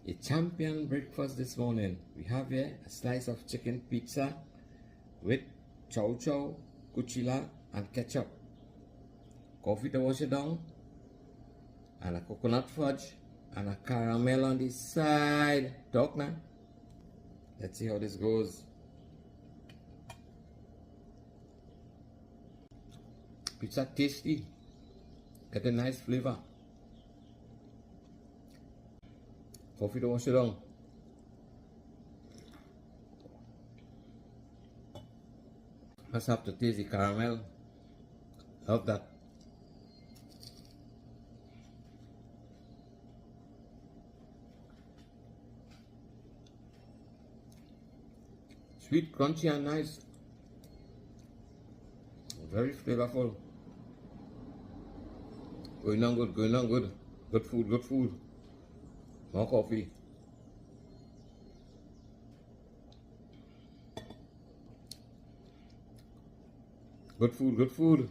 A champion breakfast this morning. We have here a slice of chicken pizza with chow chow, kuchila and ketchup. Coffee to wash it down. And a coconut fudge. And a caramel on the side. Talk now. Let's see how this goes. Pizza tasty. Get a nice flavor. Coffee to wash it down. Must have to taste the caramel. Love that. Sweet, crunchy and nice. Very flavorful. Going on good, going on good. Good food, good food. More coffee. Good food, good food.